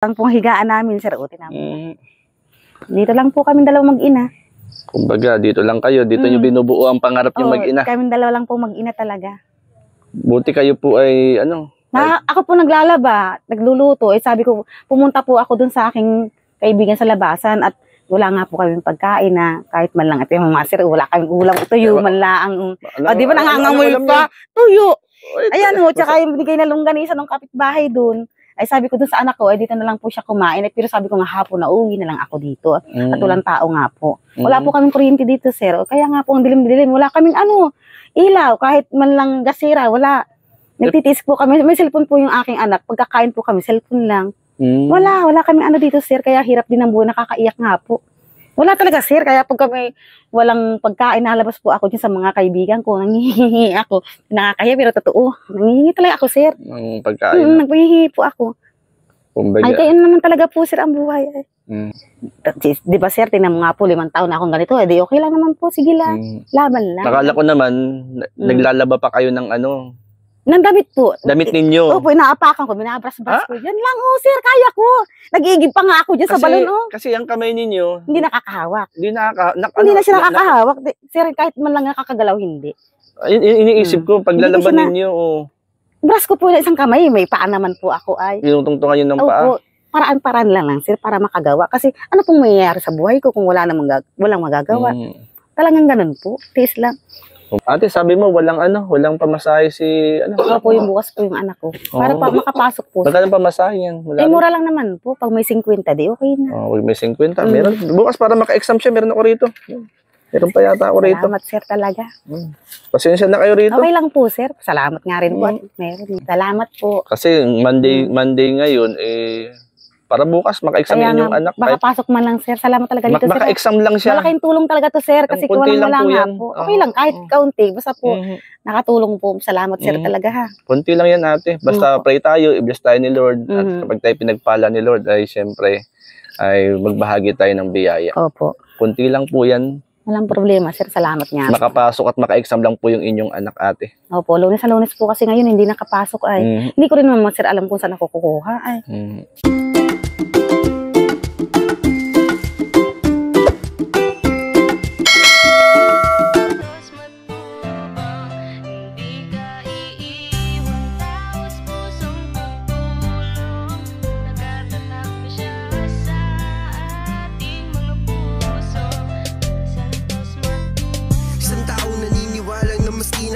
Ang pong higaan namin, sir, uti namin. Dito lang po kami dalawang mag-ina. Kumbaga, dito lang kayo. Dito nyo binubuo ang pangarap yung mag-ina. Kami dalawa lang po mag-ina talaga. Buti kayo po ay, ano? Ako po naglalaba, nagluluto. Sabi ko, pumunta po ako dun sa aking kaibigan sa labasan at wala nga po kaming pagkain na kahit man lang. At yung mga sir, wala kaming ulam, tuyo, man lang. Di ba nangangamoy pa? Tuyo. Ayan o, tsaka yung binigay na longganisa ng kapitbahay dun. Ay sabi ko dun sa anak ko, ay dito na lang po siya kumain. Pero sabi ko nga hapon na uwi na lang ako dito. At walang tao nga po. Wala po kaming kuryente dito, sir. Kaya nga po ang dilim-dilim. Wala kaming ilaw. Kahit man lang gasira, wala. Nagtitiis po kami. May cellphone po yung aking anak. Pagkakain po kami, cellphone lang. Wala kaming dito, sir. Kaya hirap din ang buhay. Nakakaiyak nga po. Wala talaga, sir. Kaya pag kami walang pagkain, nalabas po ako dyan sa mga kaibigan ko. Nangihingi ako. Nakakahiya, pero totoo. Nangihingi talaga ako, sir. Ng pagkain? Nagpahihingi po ako. Kumbaga. Ay, kaya naman talaga po, sir, ang buhay. Di ba, sir, tingnan mo nga po, 5 taon na akong ganito. Di okay lang naman po. Sige lang. Laban lang. Nakala ko naman, naglalaba pa kayo ng Nang damit po. Damit ninyo. Opo, inaapakan ko, binabras-bras ko. Yan lang, sir, kaya ko. Nag-iigib pa nga ako dyan sa balon, Kasi ang kamay ninyo, hindi nakakahawak. Hindi na siya nakakahawak. Sir, kahit man lang nakakagalaw, hindi. Iniisip ko, paglalaban ninyo, Bras ko po na isang kamay, may paa naman po ako ay. Tinutungtungan yun ng paa? Opo, paraan-paraan lang, sir, para makagawa. Kasi ano pong mayayari sa buhay ko kung walang magagawa. Talagang ganun po, tiis lang. Ate, sabi mo, walang pamasahe si, Opo, yung bukas po yung anak ko. Para pa makapasok po. Magkano pamasahe yan? Mura lang naman po. Pag may 50, di okay na. May 50. Meron. Bukas para maka-exam siya, meron ako rito. Meron pa yata ako rito. Salamat, sir, talaga. Pasensya na kayo rito. Okay lang po, sir. Salamat nga rin po. Meron. Salamat po. Kasi Monday ngayon, para bukas maka-exam yung anak. Makapasok man lang, sir. Salamat talaga dito, sir. Maka-exam lang siya. Malaking tulong talaga to, sir. Kasi kung wala nga po. Okay lang, kahit kaunti. Basta po, nakatulong po. Salamat, sir, talaga ha. Kunti lang yan, ate. Basta pray tayo, i-bless tayo ni Lord. At kapag tayo pinagpala ni Lord, ay siyempre, ay magbahagi tayo ng biyaya. Opo. Kunti lang po yan. Walang problema, sir. Salamat nga. Makapasok at maka-exam lang po yung inyong anak, ate. Opo, Lunes sa Lunes po kasi ngayon, hindi nakapasok ay. Hindi ko rin naman, sir, alam kung saan ako kukuha ay.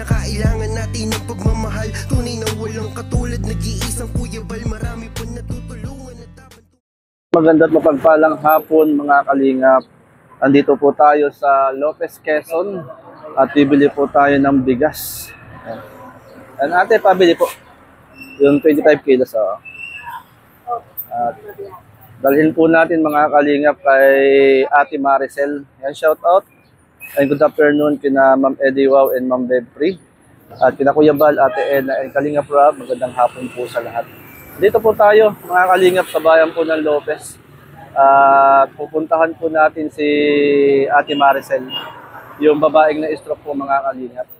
Kailangan natin ng pagmamahal. Tunay na walang katulad. Nag-iisang Kuya Bal. Marami po natutulungan. Maganda at mapagpalang hapon, mga kalingap. Andito po tayo sa Lopez, Quezon. At bibili po tayo ng bigas. Ate, pabili po. Yung 25 kilos. At dalhin po natin, mga kalingap, kay Ate Maricel. Yan, shout out. And good afternoon kina Ma'am Eddie Wow and Ma'am Bebri. At kina Kuya Bal, Ate Ena, and Kalingap Rob. Magandang hapon po sa lahat. Dito po tayo, mga kalingap, sa bayan po ng Lopez. Pupuntahan po natin si Ate Maricel, yung babaeng na stroke po, mga kalingap.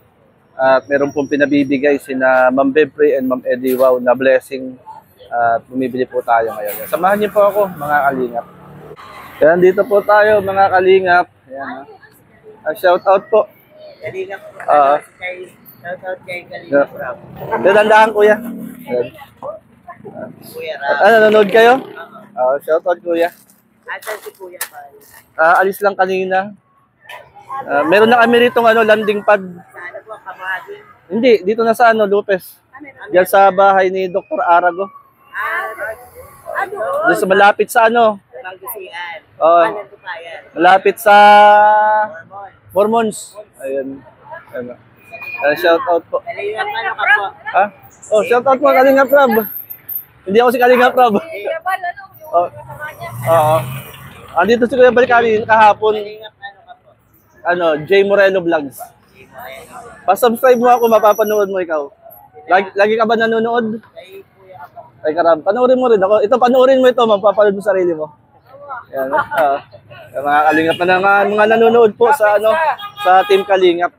At meron pong pinabibigay sina Ma'am Bebri and Ma'am Eddie Wow na blessing. At bumibili po tayo ngayon. Samahan niyo po ako, mga kalingap. Kaya dito po tayo, mga kalingap. Ayan, shout out po. Kalingap po. Shout out kay Kalingap Rob. Dandahan, kuya. Kuya Rob. Nanonood kayo? Shout out, kuya. Asan si Kuya Bal? Alis lang kanina. Meron na kami rito landing pad. Sana po Kamahadin. Hindi, dito na sa Lopez. Diyan sa bahay ni Dr. Arago. Doon sa malapit sa Manggusian. malapit sa Mormons. Ayun. Shout out po. Kalingap ka po. Shout out po, Kalingap Rob. Hindi ako si Kalingap Rob. Andito si Kuya Bal kahapon. Kalingap ka po. J Moreno Vlogs. Pa-subscribe mo ako, mapapanood mo ikaw. Lagi ka ba nanonood? Kay Kuya ka po. Ay karab, panoorin mo rin ako. Ito, panoorin mo ito, mapapanood mo sarili mo. Yan, mga Kalingap na mga nanonood po sa Team Kalingap.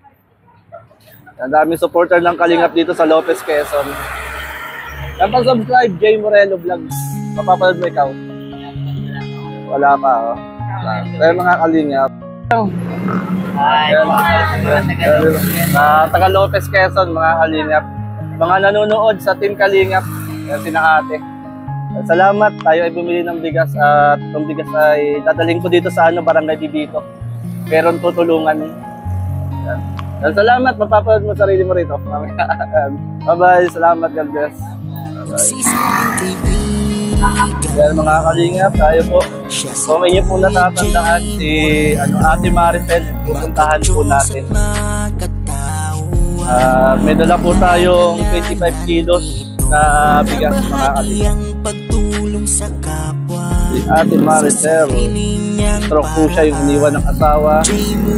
Ang daming supporter ng Kalingap dito sa Lopez, Quezon. Kapag subscribe, J Moreno Vlogs. Mapapanood mo ikaw? Wala pa, oh. Kaya mga kalingap. Taga Lopez, Quezon, mga kalingap. Mga nanonood sa Team Kalingap, sina ate. Salamat, tayo ay bumili ng bigas at itong bigas ay dadaling ko dito sa Barangay Bibito. Meron tutulungan. Yan. Salamat, mapapanood mo sarili mo rito. Bye-bye, salamat, God bless. Yan mga kalingap, tayo po. Kung inyo po natatandaan si Ate Maricel, pupuntahan po natin. May dala po tayong 25 kilos na bigas mga kalingap. Si Ate Maricel, stroke po siya, yung iniwan ng asawa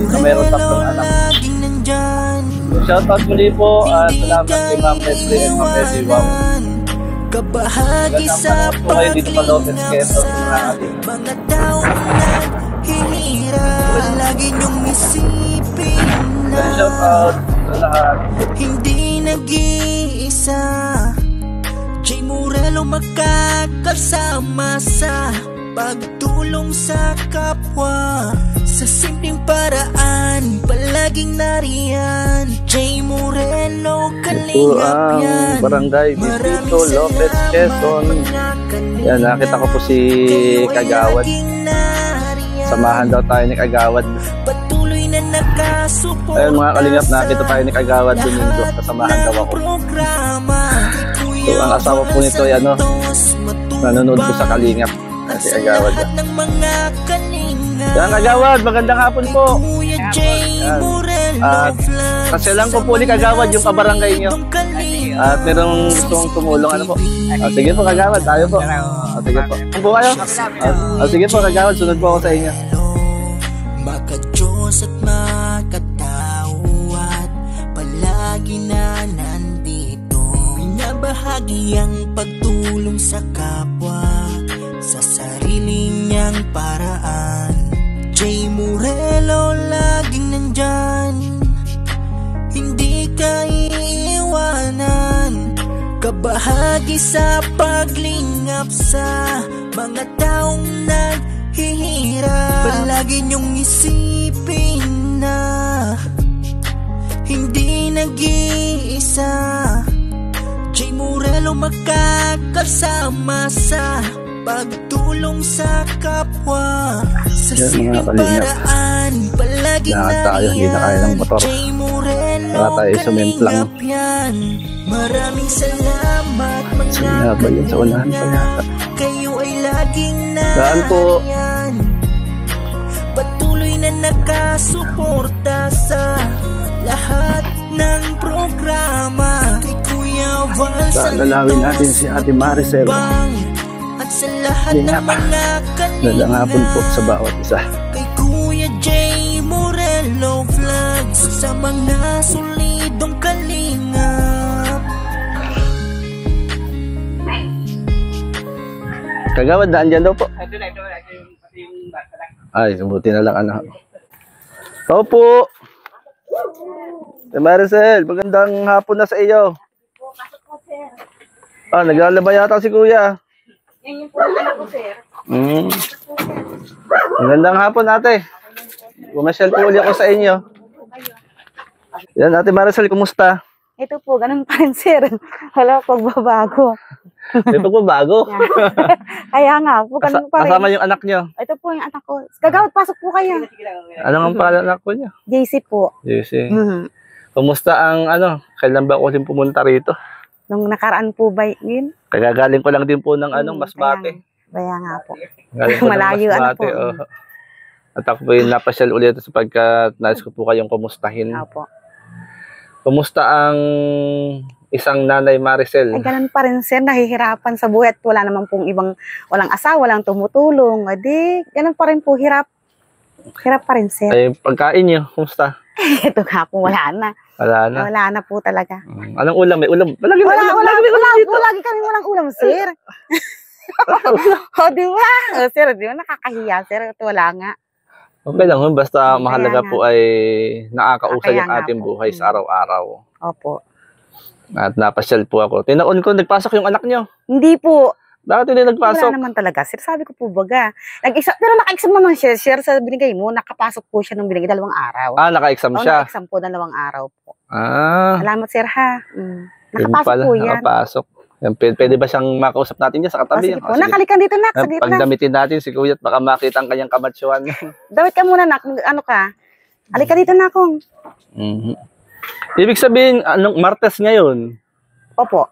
na mayroon 3 anak. Shoutout muli po at salamat kay Ma'am Leslie and Ma'am Eddie Wow. Kabahagi sa po kayo dito sa Lopez, Quezon, mga kalingap. mga taong naghihirap, lagi niyong isipin na Shoutout sa lahat. hindi nag-iisa. Jay Morelo makakasama sa pagtulong sa kapwa. Sa simpleng paraan, palaging nariyan. Jay Morelo, Ito kalingap yan. ang Barangay Bibito, Lopez, Quezon. Yan, nakita ko po si Kagawad. Samahan daw tayo ni Kagawad. Patuloy na nakasuporta. Ayun mga kalingap, nakita tayo ni Kagawad Domingo. Kasamahan daw ako. So, ang asawa po nito ay nanonood po sa Kalingap. Si Kagawad. Yan, Kagawad, magandang hapon po. Yan. At kasi lang ko po ni Kagawad yung kabarangay nyo. At merong gustong tumulong, ano po. Sige po, Kagawad, tayo po. Sige po. Ano po kayo? Sige po, Kagawad, sunod po ako sa inyo. Maka-Diyos at makatawad, palagi na nandito. Binabahagi ang pagtulong sa kapwa, sa sarili niyang paraan. Jay Morelo laging nandyan, hindi ka iiwanan. Kabahagi sa paglingap sa mga taong naghihirap. Palagi niyong isipin na hindi nag-iisa. Jay Morelo makakasama sa pagtulong sa kapwa. Sa Yan, mga simpleng kalingap. paraan, palagi Lahat tayo, hindi na kaya ng motor. Jay Morelo, Wala tayo, sumemplang. kalingap yan. Maraming salamat mga Sige ba yun sa unahan pa yata? kayo ay laging Saan po? nariyan. Patuloy na nakasuporta sa lahat ng programa. Kay Kuya Val, Saan lalawin natin si Ate Maricel? at sa lahat Hindi ng nga pa. mga Dalang hapon po sa bawat isa. kay Kuya Jay Morelo Vlogs, sa mga solidong kalingap. Kagawad, daan dyan daw po. Ito na, pati yung bata. Ay, buti na lang ano. Ito po. Ate Maricel, magandang hapon na sa iyo. Naglalaba yata si Kuya. Yan yung po anak ko, sir. Magandang hapon, ate. Bumasyal po uli ako sa inyo. Yan, Ate Maricel, kumusta? Ito po, ganun pa rin, sir. Wala pagbabago. Ito po bago. Kaya nga, po, ganun pa rin. Kasama yung anak nyo. Ito po yung anak ko. Kagawad, pasok po kayo. Ano ang pangalan ng anak ko niya? JC po. JC. Mhm. Kumusta ang kailan ba ako din pumunta rito? Nung nakaraan po ba yun? Kagagaling ko lang din po ng Masbate. Kaya nga po. Galing ko ng Malayo, ano Masbate, po. oo. At ako po yung napasyal ulit sapagkat nais ko po kayong kumustahin. Opo. Kumusta ang isang nanay Maricel? Ay, ganun pa rin, sir. Nahihirapan sa buhay at wala naman pong walang asawa, walang tumutulong. Adi, ganun pa rin po, hirap. Hirap pa rin, sir. Ay, pagkain niyo, kumusta? Ito nga po, wala na. Wala na. Wala na po talaga. Anong ulam? May ulam? Palagi may ulam. Palagi may ulam dito. Lagi kami walang ulam, sir. O, di ba? O, sir, di ba? Nakakahiya, sir. Ito, wala nga. Okay lang, basta mahalaga nga. po ay nakakausay Kaya ang nga ating po. buhay sa araw-araw. Opo. At napasyal po ako. Tinaon ko, nagpasok yung anak niyo. Hindi po. Bakit hindi Wala nagpasok? naman talaga, sir. Sabi ko po baga. Pero naka-exam naman siya, sir, sa binigay mo. Nakapasok po siya nung binigay 2 araw. Ah, naka-exam Oo, siya. naka-exam po 2 araw po. Ah, Salamat, sir, ha. yun Nakapasok pala, po yan. nakapasok. Yan, pwede ba siyang makausap natin dyan sa O, katabi? sige po. Nakalikan dito, nak. Sige na. Pagdamitin natin si Kuya at baka makita ang kanyang kamatsuan. Dawit ka muna, nak. Ano ka? Halika dito, na akong. Mhm. Ibig sabihin, anong Martes ngayon? Opo.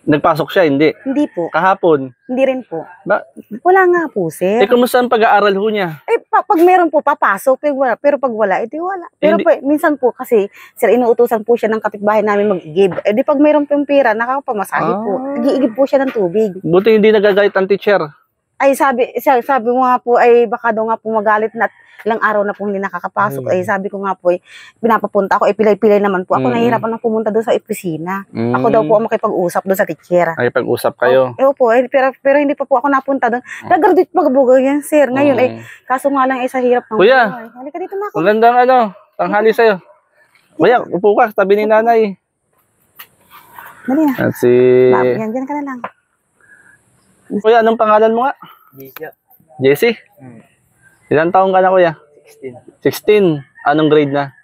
Nagpasok siya, hindi. Hindi po. Kahapon. Hindi rin po. Ba? Wala nga po, sir. Kumusta ang pag-aaral ho niya? Pag meron po, papasok. Pero pag wala, edi wala. Pero Hindi. minsan po kasi, sir, inuutusan po siya ng kapitbahay namin mag-igib. Di pag meron pong pera, nakakapamasahe po. Nag-iigib po siya ng tubig. Buti hindi nagagalit ang teacher. Ay, sabi mo nga po, ay baka daw nga po magalit na at ilang araw na po hindi nakakapasok. Ay, sabi ko nga po, pinapapunta ako, pilay-pilay naman po ako. Nahihirapan na pumunta doon sa opisina. Ako daw po ang makipag-usap doon sa teacher. Ay, pag-usap kayo. Po, pero hindi pa po ako napunta doon. Nag-graduate pag-bugaw yan, sir. Ngayon, kaso nga lang sa hirap ng Kuya, buhay. Halika dito na ako. magandang tanghali sa'yo. Kuya, upo ka, tabi ni nanay. Dali na. At si... Yan, dyan ka na lang. Kuya, anong pangalan mo nga? Jesse? Ilang taong ka na, kuya? 16. Anong grade na?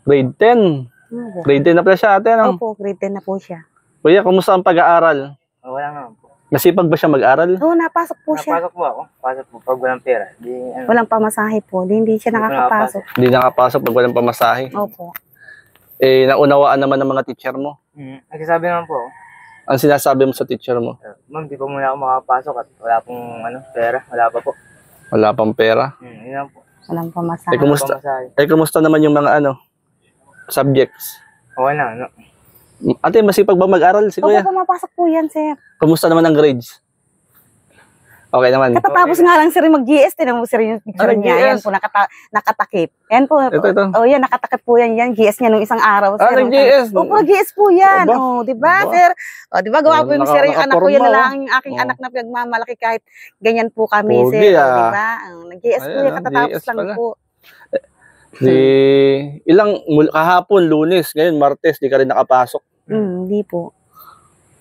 10. Grade 10. Grade 10 na pala siya, ate, ano? Opo, grade 10 na po siya. Kuya, kumusta ang pag-aaral? Wala nga po. Nasipag ba siya mag-aral? Oo, napasok po siya. Napasok po ako. Pasok po pag walang pera. Di, Walang pamasahe po. Hindi siya nakakapasok. Hindi nakapasok pag walang pamasahe. Opo. Naunawaan naman ng mga teacher mo. Nagsasabi naman po ako, Ang sinasabi mo sa teacher mo? ma'am, di pa muna ako makapasok at wala pong pera. Wala pa po. Wala pang pera. Yun lang po. Walang pamasahe. Kumusta? Pamasahe. Kumusta naman yung mga subjects? Wala, no? Ate, masipag ba mag-aral si Opo, kuya? pumapasok po yan, sir. Kumusta naman ang grades? Okay naman. Katatapos nga lang, sir, mag-GS. Tinan mo, sir, yung picture niya. Yan GS. po, nakatakip. Yan po. Ito. Oh, yan, nakatakip po yan. Yan, GS niya nung isang araw, sir. nag-GS. Opo, GS po yan. Aba. Oh, di ba, Aba. sir? Oh, di ba, gawa po yung sir, yung anak ko, yan na nakaporma, lang, yung aking anak na pinagmamalaki kahit ganyan po kami, Pogi, sir. Oh, ah. di ba? Nag-GS po Ayan, yan, katatapos GS lang pala. po. Kahapon, Lunes, ngayon, Martes, di ka rin nakapasok. Hindi po.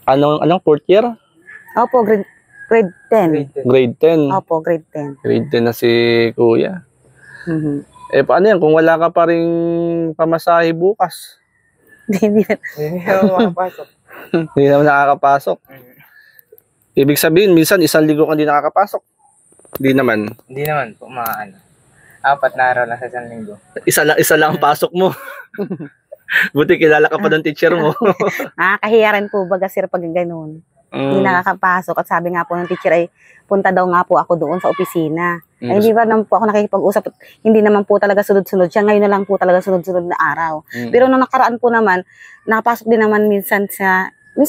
Anong fourth year? Opo, grade 10. Grade 10. Opo, grade 10. Grade 10 na si kuya. Mhm. Paano yan? Kung wala ka pa rin pamasahe bukas, Hindi na. Hindi ako makapasok. hindi naman nakakapasok. Ibig sabihin, minsan isang linggo ka hindi nakakapasok. Hindi naman. Hindi naman po, mga 4 na araw lang sa isang linggo. Isa lang ang pasok mo. Buti kilala ka pa ng teacher mo. Nakakahiya rin po baga, sir, pag ganun. Hindi nakakapasok. At sabi nga po ng teacher ay punta daw nga po ako doon sa opisina. Ay hindi ba naman po ako nakikipag-usap. Hindi naman po talaga sunod-sunod siya. Ngayon na lang po talaga sunod-sunod na araw. Pero nung nakaraan po naman, nakapasok din naman minsan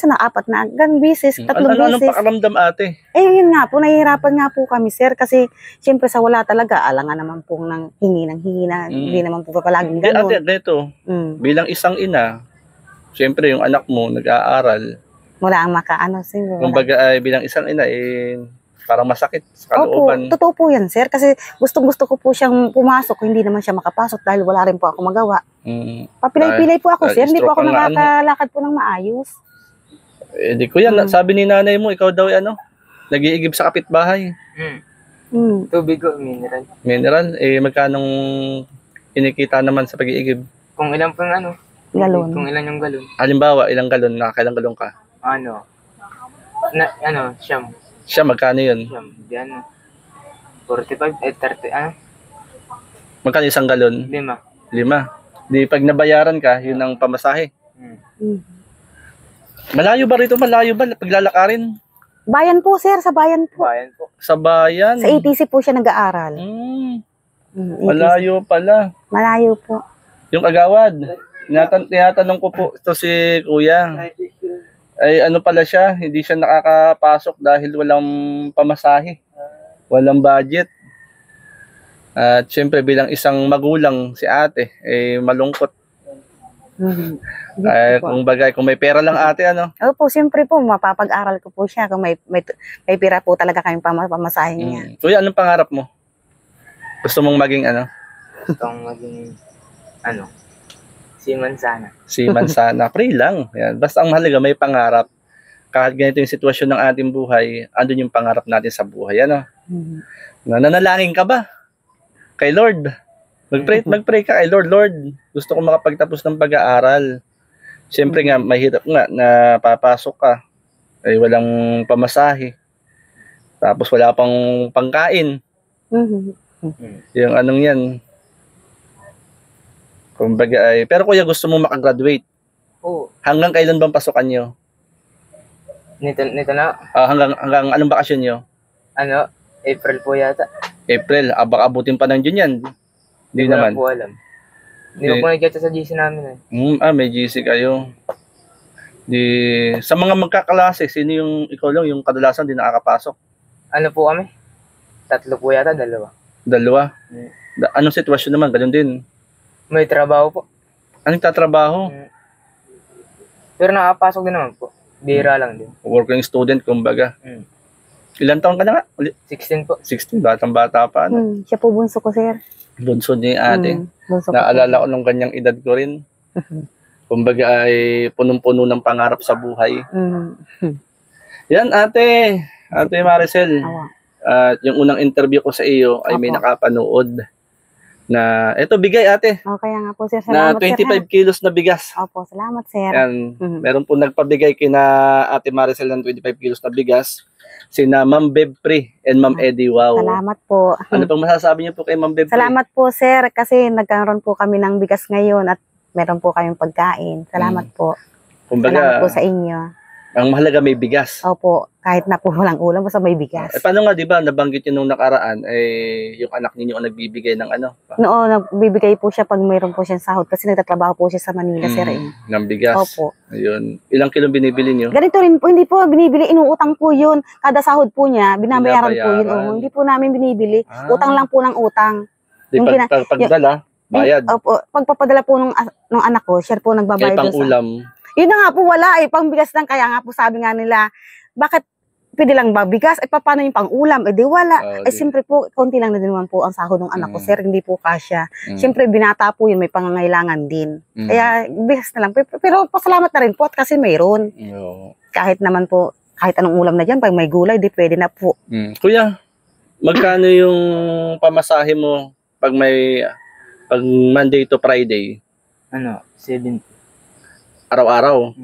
na 4 na hanggang bisis, 3 Anong bisis. pakaramdam, ate? Yun nga po, nahihirapan nga po kami, sir. Kasi siyempre sa wala talaga, alangan naman po ng hingi na. Hindi naman po palaging ganun. Ate, ganito, bilang isang ina, siyempre yung anak mo nag-aaral, Wala ang makaano, sir. Wala. kumbaga bilang isang ina, parang masakit sa Opo, kalooban. totoo po yan, sir. Kasi gustong-gusto ko po siyang pumasok. Hindi naman siya makapasok dahil wala rin po ako magawa. Papilay-pilay po ako, sir. Hindi po ako stroke ang nakakalakad po ng maayos. Di kuya, sabi ni nanay mo, ikaw daw nag-iigib sa kapitbahay. Tubig ko, mineral. Mineral, magkanong kinikita naman sa pag-iigib? Kung ilan po yung Galon. Kung ilan yung galon. Halimbawa, ilang galon, nakakailang galon ka? Siyam. Siya, magkano yun? Siyam. Di 45, 30, Magkano isang galon? 5. 5. Di pag nabayaran ka, yun ang pamasahe. Malayo ba rito? Malayo ba? Paglalakarin? Bayan po, sir. Sa bayan po. Bayan po. Sa bayan? Sa ATC po siya nag-aaral. ATC. Malayo pala. Malayo po. Yung Agawad. Tinatanong ko po ito si kuya. Ay ano pala siya, hindi siya nakakapasok dahil walang pamasahe. Walang budget. At syempre bilang isang magulang si ate, malungkot. Kung may pera lang ate, Opo, siyempre po, mapapag-aral ko po siya. Kung may pira po talaga kayong pamasahin niya. Kuya, anong pangarap mo? Gusto mong maging Itong maging, seaman sana. Seaman sana. Pray lang. Yan. Basta ang mahalaga, may pangarap. kahit ganito yung sitwasyon ng ating buhay, andun yung pangarap natin sa buhay. Ano? Nananalangin ka ba kay Lord? Magpray ka kay Lord. Lord, gusto ko makapagtapos ng pag-aaral. Siyempre nga, mahirap nga na papasok ka. Ay walang pamasahe. Tapos wala pang pangkain. Yung anong yan. Kumbaga ay, pero kuya gusto mo makagraduate. Oo. Hanggang kailan bang pasukan nyo? Nito na, Hanggang anong bakasyon nyo? ano, April po yata. April, baka abutin pa ng June yan. Hindi Hindi ko naman. lang po alam. Hindi ko po nag-get sa GC namin eh. May GC kayo. Sa mga magkaklase, sino yung ikaw lang yung kadalasan di nakakapasok? Ano po kami? 3 po yata, 2. Dalawa. Anong sitwasyon naman? Ganun din. May trabaho po. Anong tatrabaho? Pero nakapasok din naman po. Bira lang din. Working student, kumbaga. Ilan taon ka na nga? 16 po. 16, batang-bata pa. Ano? Siya po bunso ko, sir. Bunso niya yung ate. Bunso ko. Naalala ko nung ganyang edad ko rin. Kumbaga ay punong-puno ng pangarap sa buhay. Yan ate. Ate Maricel. Awa. At yung unang interview ko sa iyo ay may Opo. nakapanood na eto bigay ate Kaya nga po, sir. na Salamat, sir. 25 kilos na bigas. Opo, salamat, sir. Yan. Meron po nagpabigay kina Ate Maricel ng 25 kilos na bigas. Sina Ma'am Bebpre and Ma'am Eddie Wow. Salamat po. Ano pang masasabi niyo po kay Ma'am Bebpre? Salamat po, sir, kasi nagkaroon po kami ng bigas ngayon at meron po kayong pagkain. Salamat po. Salamat Kumbaga, po sa inyo. ang mahalaga may bigas. Opo, kahit na po walang ulam, basta may bigas. Paano nga, di ba, nabanggit niyo nung nakaraan, yung anak ninyo ang nagbibigay ng ano? Noon, nagbibigay po siya pag mayroon po siyang sahod kasi nagtatrabaho po siya sa Manila, sir. Ng bigas. Opo. Ayun. Ilang kilong binibili niyo? Ganito rin po, hindi po binibili, inuutang po yun. Kada sahod po niya, binabayaran po yun. Binabayaran. Hindi po namin binibili. Utang lang po ng utang. Di, Yung pagdala, bayad. Opo, pagpapadala po nung anak ko, share po Kaya nagbabayad pang doon sa... ulam. Yun na nga po, wala eh, pang bigas lang. Kaya nga po sabi nga nila, bakit pwede lang ba bigas? Paano yung pang ulam? Di wala. Siyempre po, konti lang na din naman po ang sahod ng anak ko, sir. Hindi po kasya. Siyempre, binata po yun, may pangangailangan din. Kaya, bigas na lang. Pero pasalamat na rin po at kasi mayroon. Kahit naman po, kahit anong ulam na dyan, pag may gulay, di pwede na po. Kuya, magkano yung pamasahe mo pag Monday to Friday? Ano, 70. Araw-araw?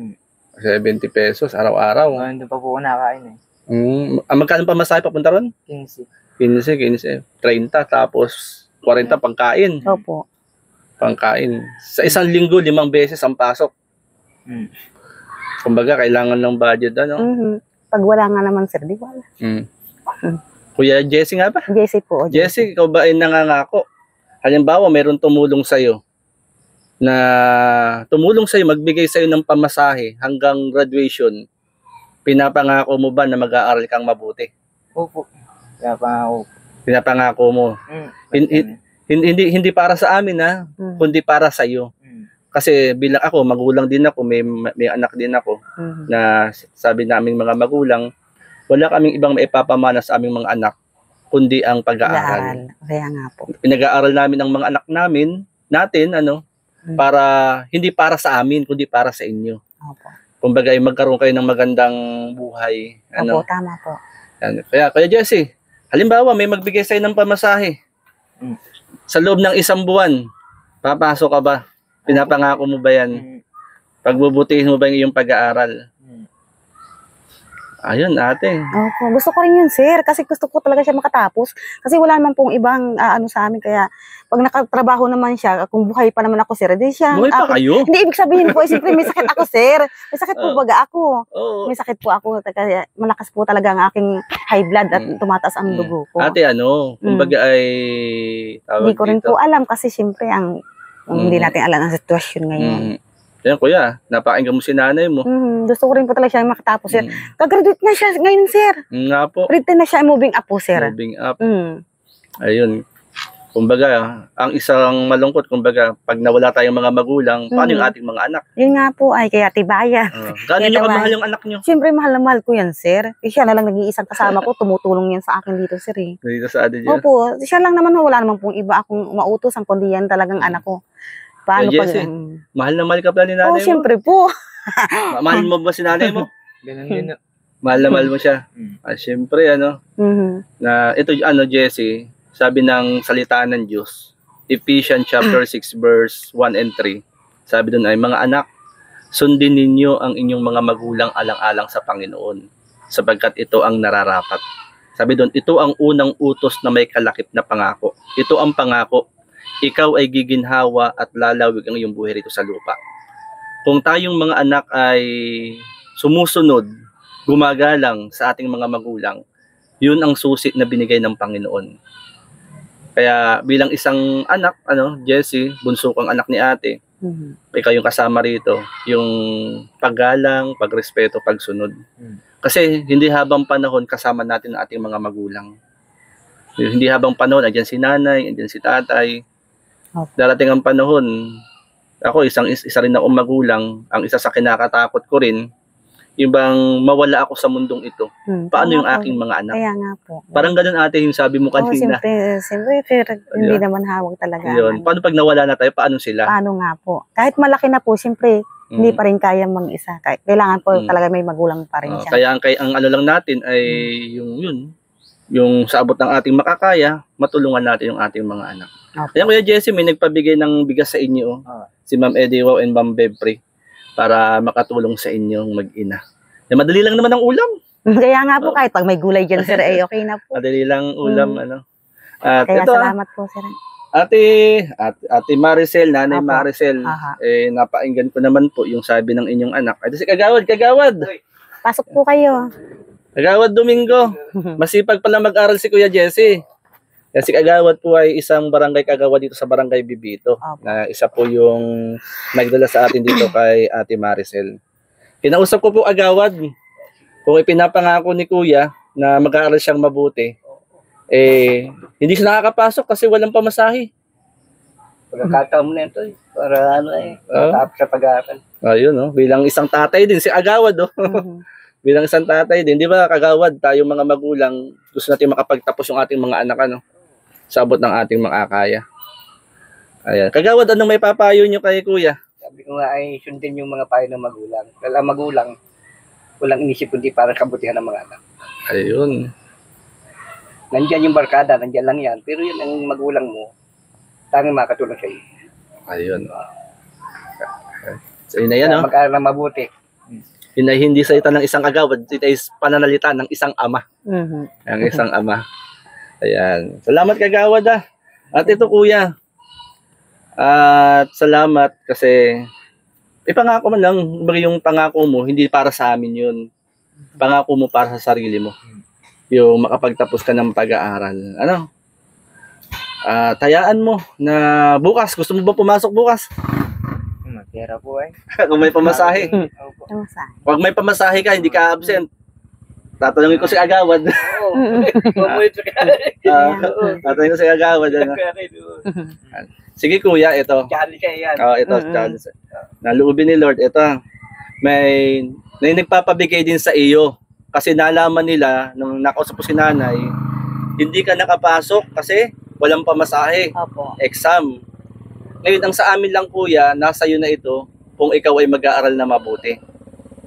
70 pesos, araw-araw. Doon pa po ako nakain eh. Magkano pamasahe papunta ron? 15. 15, 30, tapos 40 pangkain. Opo. Pangkain. Sa isang linggo, 5 beses ang pasok. Kumbaga, kailangan ng budget, ano? Pag wala nga naman, sir, di wala. Kuya Jesse nga ba? Jesse po. Jesse, ikaw ba ay nangangako? Halimbawa, meron tumulong sa'yo magbigay sa'yo ng pamasahe hanggang graduation. Pinapangako mo ba na mag-aaral kang mabuti? Opo. Kaya pa ako. Pinapangako mo. Hindi para sa amin ha, kundi para sa iyo. Kasi bilang ako, magulang din ako, may anak din ako na sabi naming mga magulang, wala kaming ibang maipapamana sa aming mga anak kundi ang pag-aaral. Kaya nga po. Pinag-aaral namin ang mga anak natin, para hindi para sa amin kundi para sa inyo. Opo. Kumbaga magkaroon kayo ng magandang buhay. Opo, tama po. Kaya Jesse, halimbawa may magbigay sa'yo ng pamasahe. Sa loob ng 1 buwan, papasok ka ba? Pinapangako mo ba yan? Pagbubutihin mo ba yung iyong pag-aaral? Ayun, ate. Opo, gusto ko rin yun, sir. Kasi gusto ko talaga siya makatapos. Kasi wala naman pong ibang sa amin. Kaya pag nakatrabaho naman siya, kung buhay pa naman ako, sir, di siya. Buhay pa kayo? Hindi, ibig sabihin po, siyempre may sakit ako, sir. May sakit po baga ako. Oo. May sakit po ako. Kaya malakas po talaga ang aking high blood at tumataas ang dugo ko. Ate, kumbaga ay Hindi ko rin po alam kasi siyempre hindi natin alam ang sitwasyon ngayon. Yan, kuya, napakinggan mo si nanay mo. Gusto ko rin po talaga siya makatapos, sir. Kagraduate na siya ngayon, sir. Nga po. Grade 10 na siya, moving up po, sir. Moving up. Ayun. Kumbaga, ang isang malungkot, kumbaga, pag nawala tayong mga magulang, paano yung ating mga anak? Yun nga po, ay kaya tibaya. Gano'n nyo kamahal yung anak nyo? Siyempre, mahal na mahal ko yan, sir. Siya na lang nag-iisang kasama ko, tumutulong yan sa akin dito, sir. Dito sa atin dyan? Opo, siya lang naman, wala naman pong iba akong mautos, ang kundi yan talagang anak ko. Paano Jesse, mahal na mahal ka pala ni nanay mo? Siyempre po. Mahal mo ba si nanay mo? Ganun yun. Mahal na mahal mo siya. Siyempre, na ito, Jesse, sabi ng salita ng Diyos, Ephesians chapter 6 verse 1 and 3, sabi doon ay, mga anak, sundin ninyo ang inyong mga magulang alang-alang sa Panginoon, sapagkat ito ang nararapat. Sabi doon, ito ang unang utos na may kalakip na pangako. Ito ang pangako, ikaw ay giginhawa at lalawig ang iyong buhay rito sa lupa. Kung tayong mga anak ay sumusunod, gumagalang sa ating mga magulang, yun ang susi na binigay ng Panginoon. Kaya bilang isang anak, Jessie, bunso kang anak ni ate, ikaw yung kasama rito, yung paggalang, pagrespeto, pagsunod. Kasi hindi habang panahon kasama natin ang ating mga magulang. Hindi habang panahon, andyan si nanay, andyan si tatay. Darating ang panahon, ako isa rin akong magulang, ang isa sa kinakatakot ko rin, yung bang mawala ako sa mundong ito. Paano yung aking mga anak? Kaya nga po. Parang ganun ate yung sabi mo kanina. Siyempre, hindi naman hawag talaga. Yun. Paano pag nawala na tayo, paano sila? Paano nga po. Kahit malaki na po, siyempre, hindi pa rin kaya mag-isa. Kailangan po talaga may magulang pa rin siya. Kaya ang ano lang natin ay yung sa abot ng ating makakaya, matulungan natin yung ating mga anak. Kaya Kuya Jesse, may nagpabigay ng bigas sa inyo. Si Ma'am Eddie Wow and Ma'am Bebpre, para makatulong sa inyong mag-ina. Madali lang naman ang ulam. Kaya nga po, kahit pag may gulay dyan, sir, ay okay na po. Madali lang ulam, At Kaya ito, salamat po, sir. Ate Maricel, Nanay Apo. Maricel, napainggan ko naman po yung sabi ng inyong anak. Ito si Kagawad. Pasok po kayo. Kagawad Domingo. Masipag pala mag-aral si Kuya Jesse. Yan si Kagawad po ay isang barangay kagawad dito sa Barangay Bibito. Na isa po yung nagdala sa atin dito kay Ate Maricel. Kinausap ko po Agawad, kung ipinapangako ni Kuya na mag-aaral siyang mabuti, hindi siya nakakapasok kasi walang pamasahe. Pagkakataon mo na ito para matapos sa pag-aaral. Ayun, bilang isang tatay din, si Agawad, bilang isang tatay din, di ba Kagawad, tayong mga magulang, gusto natin makapagtapos yung ating mga anak, sa abot ng ating makakaya. Ayan. Kagawad, anong may papayo nyo kay Kuya? Sabi ko nga ay sundin yung mga payo ng magulang. Dahil ang magulang, walang inisip kundi para kabutihan ng mga anak. Ayun. Nandyan yung barkada, nandyan lang yan. Pero yun ang magulang mo, tanging makatulong sa iyo. Ayun. So, yun na yan, Mag-aaral na mabuti. Yun ay hindi salita ng isang Agawad, ito ay pananalita ng isang ama. Ang isang ama. Ayan. Salamat Kagawad, At ito Kuya. At salamat kasi ipangako man lang, yung pangako mo, hindi para sa amin yun. Pangako mo para sa sarili mo. Yung makapagtapos ka ng pag-aaral. Tayaan mo na bukas, gusto mo ba pumasok bukas? Matira po Kung may pamasahe. Pag may pamasahe ka, hindi ka absent. Tatanungin ko si Agawad. Tatanungin ko si Agawad. Sige Kuya, ito. Charlie siya yan. Ito, Charles. Naluubin ni Lord, ito. May nagpapabigay din sa iyo. Kasi nalaman nila, nung nakausap ko si nanay, hindi ka nakapasok kasi walang pamasahe. Exam. Ngayon, ang sa amin lang Kuya, nasa iyo na ito kung ikaw ay mag-aaral na mabuti.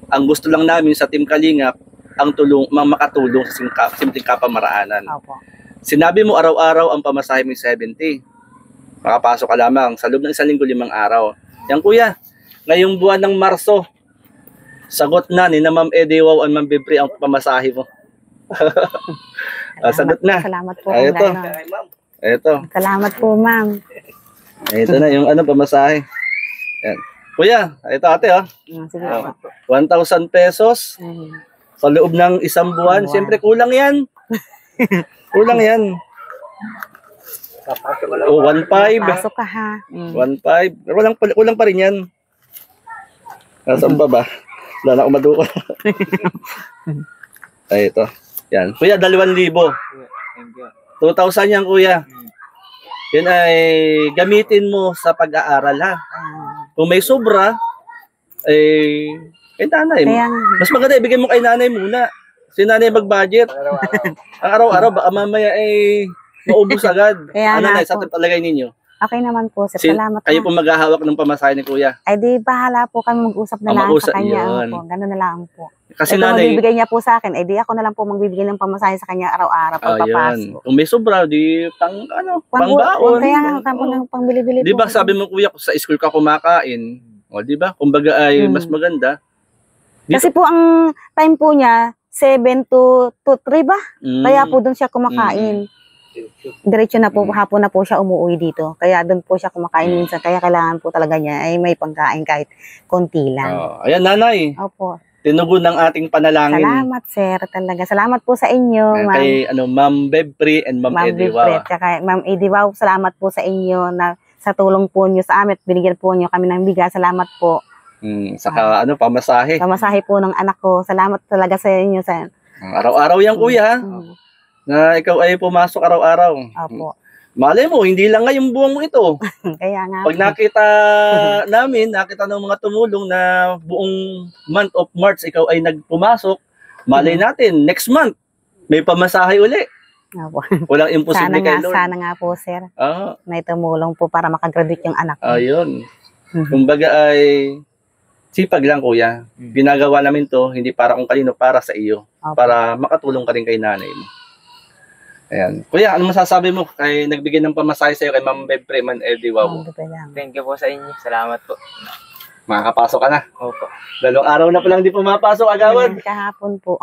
Ang gusto lang namin sa Team Kalingap, ang makatulong sa simpleng kapamaraanan. Sinabi mo araw-araw ang pamasahe mo 70. Makapasok ka lamang sa loob ng 1 linggo 5 araw. Yan Kuya, ngayong buwan ng Marso, sagot na ni na Ma'am Eddie Wow at Ma'am Bebpre ang pamasahe mo. Sagot na. Salamat po. Ito. Salamat po, ma'am. Ito na yung pamasahe. Yan. Kuya, ito ate Sige. 1,000 pesos. Sa loob ng 1 buwan. Siyempre kulang yan. Kulang yan. 1,500. Pasok ka ha. 1,500. Kulang pa rin yan. Nasaan ba? Wala na akong maduko. Ay, ito. Yan. Kuya, 2,000. 2,000 yan, Kuya. Yan ay gamitin mo sa pag-aaral, ha? Kung may sobra, kay nanay. Mas maganda, ibigay mo kay nanay muna. Si nanay mag-budget. Ang araw-araw, baka mamaya ay maubos agad. Kaya Nanay, po. sa palagay ninyo? Okay naman po, sir. Si- Salamat Kayo ha. po maghahawak ng pamasahe ni kuya. Ay di, bahala po kami mag-usap na lang Mag-usap, sa kanya. yun. Opo, ganun na lang po. Kasi Ito nanay, magbibigay niya po sa akin, eh di ako na lang po magbibigay ng pamasahe sa kanya araw-araw pag papasok. Kung may sobra, di pangbaon. Kaya nga, pangbili-bili Di ba po. sabi mo kuya, kung sa school ka kumakain, o di ba? Kumbaga ay mas maganda. Kasi po ang time po niya, 7 to 3 ba? Mm. Kaya po doon siya kumakain. Diretso na po, hapon na po siya umuwi dito. Kaya doon po siya kumakain minsan. Kaya kailangan po talaga niya ay may pagkain kahit konti lang. Ayan nanay, Opo. tinugon ng ating panalangin. Salamat, sir. Talaga. Salamat po sa inyo, ma'am. Kay Ma'am Bebpri and Ma'am Ma'am Eddie. Wilfred. Tsaka Ma'am Eddie, wow, salamat po sa inyo na sa tulong po niyo sa amin. Binigyan po niyo kami ng bigas. Salamat po. Saka pamasahe. Pamasahe po ng anak ko. Salamat talaga sa inyo. Araw-araw yan kuya, na ikaw ay pumasok araw-araw. Opo. Malay mo, hindi lang ngayong buwan mo ito. Kaya nga. Pag nakita nakita ng mga tumulong na buong month of March ikaw ay nagpumasok, malay natin, next month, may pamasahe uli. Opo. Walang imposible kay Lord. Sana nga po, sir. May tumulong po para makagraduate yung anak ko. Ayun. Kumbaga ay sipag lang kuya. Ginagawa namin to, hindi para kung kanino, para sa iyo. Opo. Para makatulong ka rin kay nanay mo. Ayan. Kuya, ano masasabi mo kay nagbigay ng pamasahe sa iyo kay Ma'am Bebpri and Eddie? Wow. Thank you po sa inyo. Salamat po. Makakapasok ka na. Opo. 2 araw na pa lang di pumapasok agawad. Kahapon po.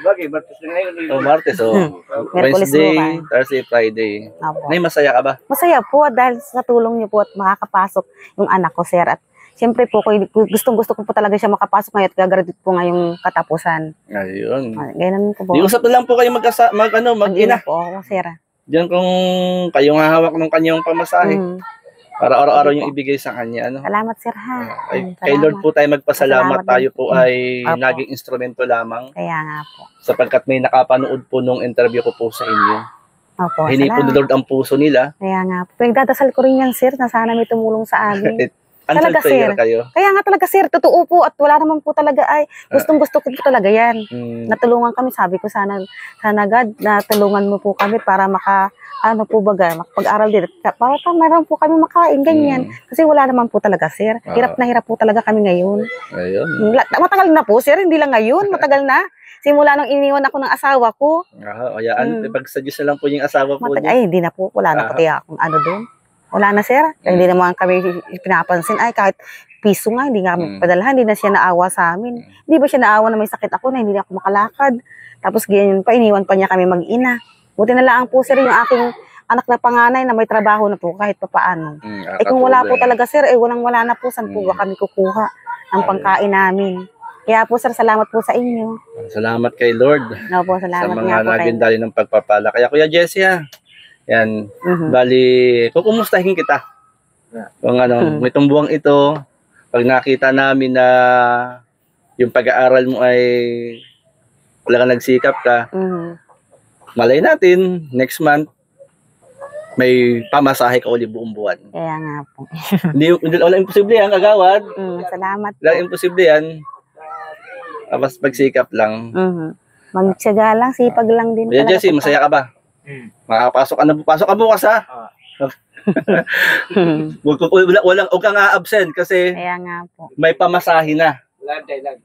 Bagay, Martes na ngayon. Martes, Merkulis Wednesday, bukas. Thursday, Friday. Opo. Nay, masaya ka ba? Masaya po dahil sa tulong niyo po at makakapasok yung anak ko, sir. At siyempre po, gustong-gusto ko po talaga siya makapasok ngayon at gagraduate po ngayong katapusan. Ayun. Ganun po po. Di usap na lang po kayo mag-ina. po ako, sir. Diyan kung kayo nga hawak ng kanyang pamasahe. Para araw-araw yung ibigay sa kanya. Salamat, sir, ha. Kay Lord po tayo magpasalamat. Salamat Tayo po ay Opo. naging instrumento lamang. Kaya nga po. Sapagkat may nakapanood po nung interview ko po sa inyo. Opo, Hini po ni salamat. Lord ang puso nila. Kaya nga po. Pinagdadasal ko rin yan, sir, na sana may tumulong sa amin. Answered Talaga, prayer sir. kayo. Kaya nga talaga, sir, totoo po. At wala naman po talaga ay gustong-gusto ko po talaga yan. Natulungan kami, sabi ko sana God, natulungan mo po kami para makapag-aral din. Para meron po kami makain, ganyan. Kasi wala naman po talaga, sir. Hirap na hirap po talaga kami ngayon. Ayun. Matagal na po, sir. Hindi lang ngayon. Matagal na. Simula nung iniwan ako ng asawa ko. Ayaan, ipagsuggest na lang po yung asawa po niya. Ay, hindi na po. Wala na pati akong ano doon. Wala na, sir. Hindi naman kami pinapansin. Ay, kahit piso nga, hindi nga kami padalhan. Hindi na siya naawa sa amin. Hindi ba siya naawa na may sakit ako na hindi na ako makalakad. Tapos ganyan pa, iniwan pa niya kami mag-ina. Buti na lang po, sir, yung aking anak na panganay na may trabaho na po kahit papaano. Kung wala po talaga, sir, wala na po. Saan po ba kami kukuha ng pangkain namin? Kaya po, sir, salamat po sa inyo. Salamat kay Lord. No po, Sa salamat mga nga po kayo. naging dali ng pagpapala. Kaya Kuya Jesse, yan, bali, kukumustahin kita. Kung itong buwang ito, pag nakita namin na yung pag-aaral mo ay wala ka nagsikap ka, malay natin, next month, may pamasahe ka uli buong buwan. Kaya nga po. Wala imposible yan, kagawad. Salamat po. Wala imposible yan. Tapos pagsikap lang. Magtsaga lang, sipag lang din. Kuya talaga Jesse, po. masaya ka ba? Makakapasok ka na, pasok ka bukas ha. Huwag kang a-absent kasi Kaya nga po. may pamasahe na.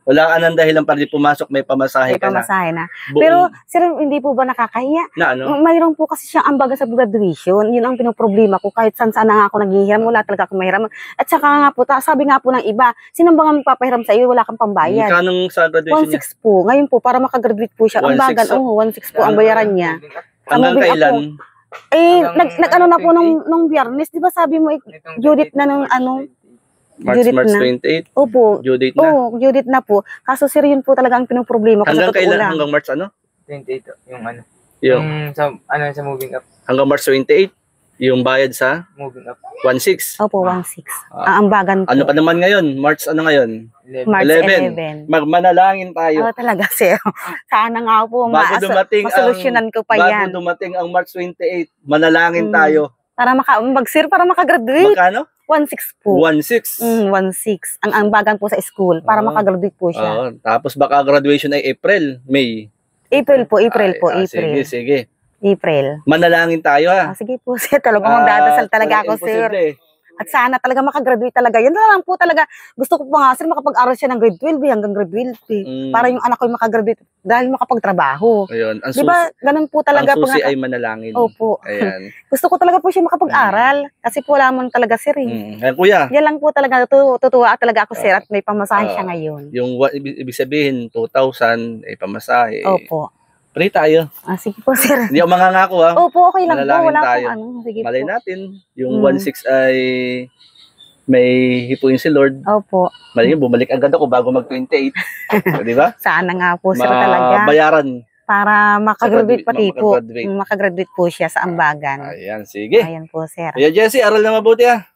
Wala ka nang dahilan para di pumasok, may pamasahe May ka na. pamasahe na. Buong- Pero, sir, hindi po ba nakakahiya? na ano? Mayroon po kasi siyang ambaga sa graduation. Yun ang pinoproblema ko. Kahit saan na nga ako naghihiram, wala talaga akong mahiram. At saka nga po, sabi nga po ng iba, sino ba nga magpapahiram sa iyo? Wala kang pambayad. Kanong sa graduation niya? 1.6 po. Ngayon po, para makagraduate po siya. 1.6 Ambagan, so- 1.6 po ang bayaran niya. Hanggang moving kailan? Nag-ano na po nung biyernes. Di ba sabi mo, due date na nung March due date na. 28? Opo. Due date na? Oo, due date na po. Kaso sir, yun po talaga ang pinoproblema ko sa Hanggang totoo kailan? lang. Hanggang March ano? 28 yung ano. Yung, Sa moving up. hanggang March 28? Yung bayad sa Moving up. 1.6? Opo, 1.6. Ang ambagan po. Ano pa naman ngayon? March ano ngayon? March 11. 11. Magmanalangin tayo. Oo, talaga sir. Sana nga po, masolusyonan ko pa yan. Bago dumating ang March 28, manalangin tayo. Para para makagraduate. Magkano? 1.6 po. 1.6. 1.6. Ang ambagan po sa school para makagraduate po siya. Tapos baka graduation ay April, May. April po. Sige, sige. April. Manalangin tayo ha. Sige po, sir. Talagang magdadasal talaga ako, walang sir. imposible. At sana talaga makagraduate talaga. Yan na lang po talaga. Gusto ko pa nga, sir, makapag-aral siya ng grade 12 hanggang grade 12. Para yung anak ko makagraduate dahil makapagtrabaho. Ayun. Ang Di ba, ganun po talaga. ang susi pag ay manalangin. Opo. Ayan. Gusto ko talaga po siya makapag-aral. Kasi po wala mo talaga, sir. Ayan, kuya. Yan lang po talaga. Tutuwa talaga ako, sir. At may pamasahe siya ngayon. Yung ibig sabihin, 2,000 ay pamasahe. Opo. Pray tayo. Sige po, sir. Hindi ako mangangako ha. Opo, okay lang po. Manalangin Wala tayo. po ano. Sige Malay po. natin. Yung 1,600 ay may hipuin si Lord. Opo. Malay bumalik agad ako bago mag-28. Di ba? Sana nga po, sir, talaga. Bayaran. Para makagraduate pati po. makagraduate. Makagraduate po siya sa ambagan. Ayan, sige. Ayan po, sir. Kuya Jesse, aral na mabuti ha.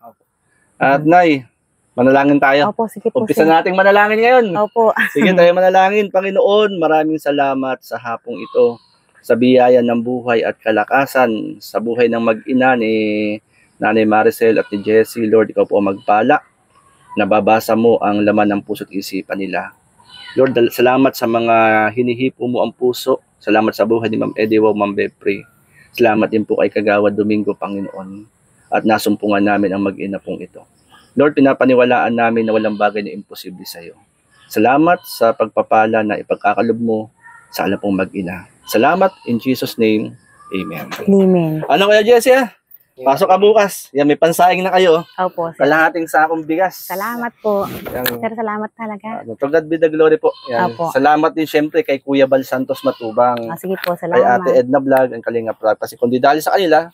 At Nay, manalangin tayo. Opo, sige po, Umpisa sir. nating manalangin ngayon. Opo. Sige tayo manalangin. Panginoon, maraming salamat sa hapong ito, sa biyaya ng buhay at kalakasan, sa buhay ng mag-ina ni Nanay Maricel at ni Jessie. Lord, ikaw po ang magpala. Nababasa mo ang laman ng puso't isipan nila. Lord, salamat sa mga hinihipo mo ang puso. Salamat sa buhay ni Ma'am Eddie Wow, Ma'am Bepre. Salamat din po kay Kagawad Domingo, Panginoon. At nasumpungan namin ang mag-ina pong ito. Lord, pinapaniwalaan namin na walang bagay na imposible sa iyo. Salamat sa pagpapala na ipagkakalob mo sa alam pong mag-ina. Salamat in Jesus' name. Amen. Amen. Ano kaya, Jessie ha? Pasok ka bukas. Yan, may pansaing na kayo. Opo, sir. Kalahating sakong bigas. Salamat po. Yan. Sir, salamat talaga. To God be the glory po. Yan. Opo. Salamat din syempre kay Kuya Bal Santos Matubang. Sige po, Kay Ate salamat. Edna Vlog, ang Kalingap Vlog. Kasi kung di dahil sa kanila,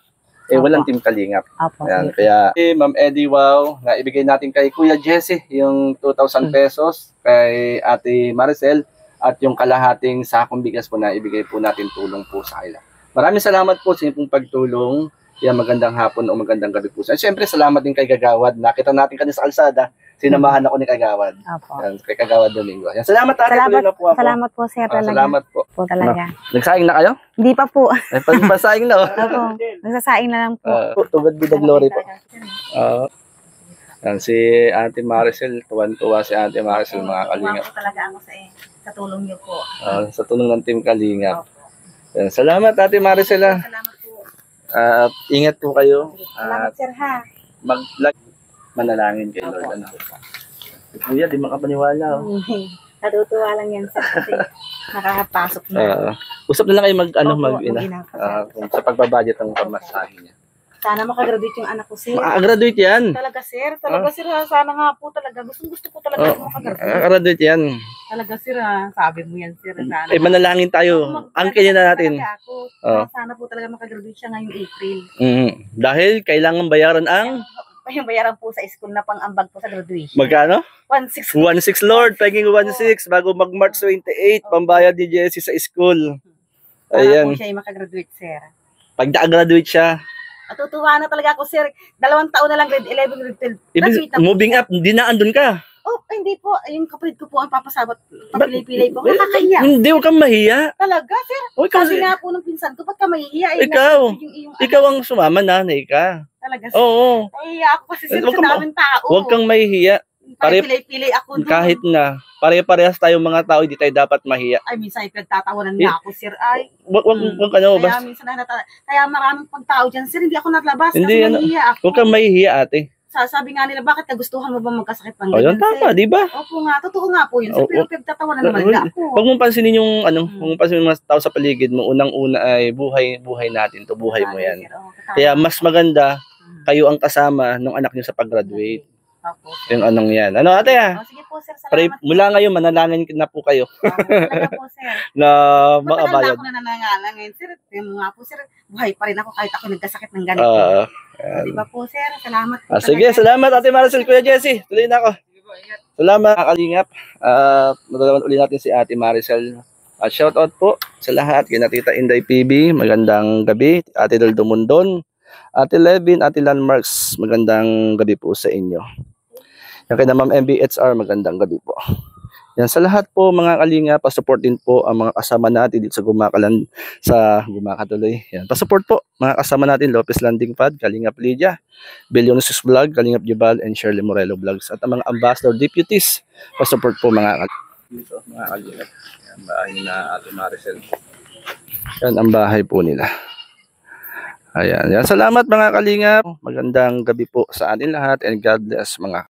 Opo. walang team Kalingap. Opo, Ayan, sige. kaya Ma'am Eddie Wow, naibigay natin kay Kuya Jesse yung 2,000 pesos, kay Ate Maricel, at yung kalahating sakong bigas po na ibigay po natin tulong po sa kanila. Maraming salamat po sa inyong pagtulong. Yan, magandang hapon o magandang gabi po. At syempre, salamat din kay Kagawad. Nakita natin kanina sa kalsada, sinamahan ako ni Kagawad. Opo. Yan, kay Kagawad Domingo. Yan, salamat ate, tuloy na po ako. Salamat po, sir, talaga. Salamat po. Po talaga. Nagsaing na kayo? Hindi pa po. Ay, pasaing na oh. Opo. Nagsasaing na lang po. To God be the glory po. Yan, si Ate Maricel, tuwan-tuwa si Ate Maricel, mga kalingap. talaga ako sa tulong niyo po. Sa tulong ng Team Kalingap. Yan, salamat Ate Maricel. Salamat po. Ingat po kayo. Salamat, sir, ha. Manalangin kay Lord. Ano? Kuya, di makapaniwala. Oh. Natutuwa lang yan, sir, kasi nakakapasok na. Usap na lang kayo Opo, mag-ina. mag-ina po, sir. Kung sa pagbabudget ng pamasahe niya. Sana makagraduate yung anak ko, sir. Makagraduate yan. Talaga, sir. Talaga, sir, ha. Sana nga po talaga. Gusto ko talaga makagraduate. Makagraduate yan. Talaga, sir, ha. Sabi mo yan, sir. Sana. Manalangin tayo. Angkin na natin. Sana po talaga makagraduate siya ngayong April. Dahil kailangan bayaran ang Yung bayaran po sa school na pang-ambag po sa graduation. magkano? 1,600. 1,600 Lord, paging 1,600 bago mag-March 28, pambayad ni Jessie sa school. Para po Ayan. siya ay makagraduate, sir. Pag na-graduate siya, Natutuwa na talaga ako, sir. 2 taon na lang, grade 11, grade 12. ibig, Graduate na po. moving up, hindi na andun ka. Oh, hindi po. Yung kapatid ko po ang papasabot. Papilay-pilay po. Nakakahiya. Hindi, huwag kang mahiya. Talaga, sir. O, ikaw, Sabi nga po ng pinsan ko, ba't ka mahihiya? Ikaw. Yung ikaw ang sumama, nanay ka. Talaga, sir. Oo, Nahihiya ako kasi, sir, Huwag sa kang- daming tao. huwag kang mahihiya. pare- Pilay-pilay ako doon. Kahit na, pare-parehas tayong mga tao, hindi tayo dapat mahiya. Ay, minsan pinagtatawanan niya ako, sir. Ay, Huwag ano, kaya basta, minsan kaya maraming pagtao dyan, sir. Hindi ako naglabas. Hindi, Kasi ano, nahihiya ako. huwag kang mahihiya, ate. Sabi nga nila, bakit nagustuhan mo ba magkasakit ng O, yun, ganyan, tama, sir? di ba? Opo nga, totoo nga po yun. Sir, Oo. pero pinagtatawanan naman nila ako. Huwag mong pansinin yung, huwag mong pansinin yung mga tao sa paligid mo. Unang-una ay buhay natin to, buhay mo yan. Sir, Kaya mas maganda, kayo ang kasama ng anak niyo sa pag-graduate. Opo. Yung anong yan. Ano ate Sige po, sir. Pray, Salamat. mula ngayon, manalangin na po kayo Talaga po, sir. na Matagal na makabayad. ako nananangala ngayon, sir. Yung nga po, sir, buhay pa rin ako kahit ako nagkasakit ng ganito. Di ba po, sir? Salamat po. Sige, salamat Ate Maricel, Kuya Jessie. Tuloy na ako. Salamat, Kalingap. Madalaman uli natin si Ate Maricel. Shout out po sa lahat. Kina Tita Inday PB, magandang gabi. Ate Doldo Mundon, Ate Levin, Ate Landmarks, magandang gabi po sa inyo. Yan kay na Ma'am MBHR, magandang gabi po. Yan sa lahat po mga Kalinga, pa-support din po ang mga kasama natin dito sa Gumakatuloy. Yan, pa-support po mga kasama natin, Lopez Landing Pad, Kalingap Lydia, Billionaires Vlog, Kalingap Jubal, and Shirley Morello Vlogs. At ang mga ambassador deputies, pa-support po mga Kalingap. Yan, bahay na Ate Maricel. Yan ang bahay po nila. Ayan. Salamat mga kalingap. Magandang gabi po sa atin lahat and God bless mga